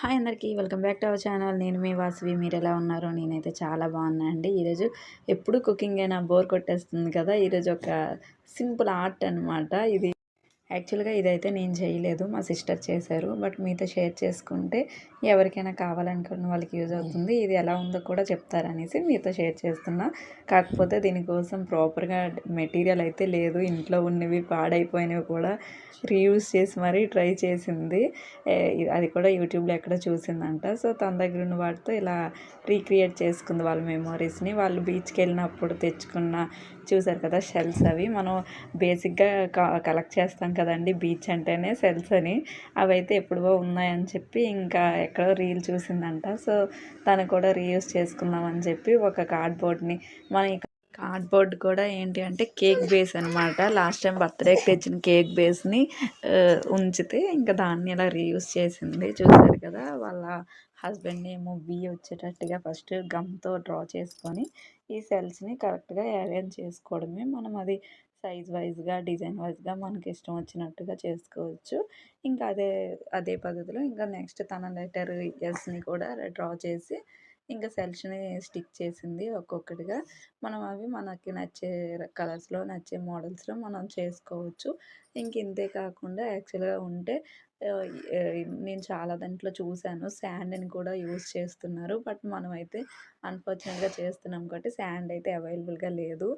Hi అందరికీ welcome back to our channel. నేను మీ వాసవి. మీరు ఎలా ఉన్నారు? నేనైతే చాలా బాగున్నా అండి. ఈరోజు ఎప్పుడు కుకింగ్ అయినా బోర్ కొట్టేస్తుంది కదా. ఈరోజు ఒక సింపుల్ ఆర్ట్ అనమాట ఇది. యాక్చువల్‌గా ఇదైతే నేను చేయలేదు. మా సిస్టర్ చేశారు. బట్ మీతో షేర్ చేసుకుంటే ఎవరికైనా కావాలనుకున్న వాళ్ళకి యూజ్ అవుతుంది. ఇది ఎలా ఉందో కూడా చెప్తారనేసి మీతో షేర్ చేస్తున్నా. కాకపోతే దీనికోసం ప్రాపర్‌గా మెటీరియల్ అయితే లేదు. ఇంట్లో ఉన్నవి పాడైపోయినవి కూడా రీయూజ్ చేసి మరీ ట్రై చేసింది. అది కూడా యూట్యూబ్‌లో ఎక్కడో చూసిందంట. సో, తన దగ్గర ఉన్న వాటితో ఇలా రీక్రియేట్ చేసుకుంది వాళ్ళ మెమోరీస్‌ని. వాళ్ళు బీచ్‌కి వెళ్ళినప్పుడు తెచ్చుకున్న చూసారు కదా షెల్స్ అవి. మనం బేసిక్‌గా కలెక్ట్ చేస్తాం కదండీ బీచ్ అంటేనే షెల్స్ అని. అవైతే ఎప్పుడో ఉన్నాయని చెప్పి ఇంకా ఎక్కడో రీల్ చూసిందంట. సో, తను కూడా రీయూజ్ చేసుకుందామని చెప్పి ఒక కార్డ్‌బోర్డ్‌ని మన కార్డ్‌బోర్డ్ కూడా ఏంటి అంటే కేక్ బేస్ అనమాట. లాస్ట్ టైం బర్త్‌డేకి తెచ్చిన కేక్ బేస్‌ని ఉంచితే ఇంకా దాన్ని ఇలా రీయూజ్ చేసింది. చూసారు కదా వాళ్ళ హస్బెండ్ ఏమో వచ్చేటట్టుగా ఫస్ట్ గమ్‌తో డ్రా చేసుకొని ఈ సెల్స్‌ని కరెక్ట్‌గా అరేంజ్ చేసుకోవడమే. మనం అది సైజ్ వైజ్‌గా, డిజైన్ వైజ్‌గా మనకి ఇష్టం వచ్చినట్టుగా చేసుకోవచ్చు. ఇంకా అదే పద్ధతిలో ఇంకా నెక్స్ట్ తన లెటర్ ఎస్‌ని కూడా డ్రా చేసి ఇంకా సెల్స్‌ని స్టిక్ చేసింది ఒక్కొక్కటిగా. మనం అవి మనకి నచ్చే కలర్స్‌లో, నచ్చే మోడల్స్‌లో మనం చేసుకోవచ్చు. ఇంతే కాకుండా యాక్చువల్‌గా ఉంటే ఆహ్, నేను చాలా దాంట్లో చూసాను. శాండ్‌ని కూడా యూజ్ చేస్తున్నారు. బట్ మనమైతే అన్‌ఫార్చునేట్‌గా చేస్తున్నాం కాబట్టి శాండ్ అయితే అవైలబుల్‌గా లేదు.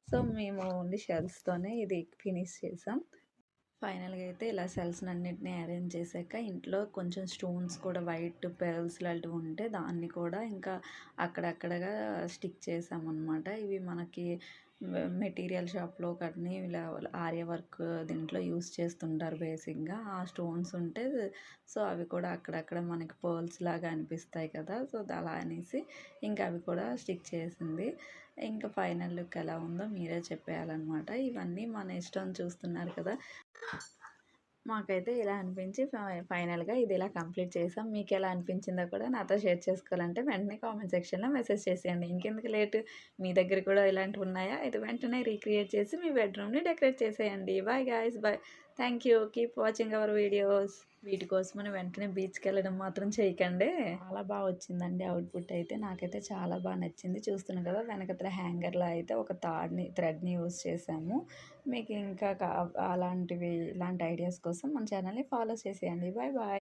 సో, మేము ఓన్లీ షెల్స్‌తోనే ఇది ఫినిష్ చేసాం. ఫైనల్‌గా అయితే ఇలా సెల్స్‌నన్నిటిని అరేంజ్ చేశాక ఇంట్లో కొంచెం స్టోన్స్ కూడా వైట్ పెర్ల్స్ లాంటివి ఉంటే దాన్ని కూడా ఇంకా అక్కడక్కడగా స్టిక్ చేసామన్నమాట. ఇవి మనకి మెటీరియల్ షాప్‌లో కానీ ఇలా ఆర్య వర్క్ దీంట్లో యూస్ చేస్తుంటారు బేసిక్‌గా. ఆ స్టోన్స్ ఉంటే సో, అవి కూడా అక్కడక్కడ మనకి పర్ల్స్ లాగా అనిపిస్తాయి కదా. సో, అలా అనేసి ఇంకా అవి కూడా స్టిక్ చేసింది. ఇంకా ఫైనల్ లుక్ ఎలా ఉందో మీరే చెప్పేయాలన్నమాట. ఇవన్నీ మన ఇష్టం చూస్తున్నారు కదా. మాకైతే ఇలా అనిపించి ఫైనల్‌గా ఇది ఇలా కంప్లీట్ చేసాం. మీకెలా అనిపించిందో కూడా నాతో షేర్ చేసుకోవాలంటే వెంటనే కామెంట్ సెక్షన్‌లో మెసేజ్ చేసేయండి. ఇంకెందుకు లేటు మీ దగ్గర కూడా ఇలాంటివి ఉన్నాయా? అయితే వెంటనే రీక్రియేట్ చేసి మీ బెడ్‌రూమ్‌ని డెకరేట్ చేసేయండి. Bye guys. Bye. Thank you. Keep watching our videos. వీటి కోసమని వెంటనే బీచ్‌కెళ్ళడం మాత్రం చేయకండి. చాలా బాగా వచ్చిందండి అవుట్‌పుట్ అయితే. నాకైతే చాలా బాగా నచ్చింది. చూస్తున్నారు కదా వెనకతల హ్యాంగర్‌లో అయితే ఒక థ్రెడ్‌ని యూజ్ చేశాము. మీకు ఇంకా అలాంటివి ఇలాంటి ఐడియాస్ కోసం మన ఛానల్‌ని ఫాలో చేసేయండి. Bye bye.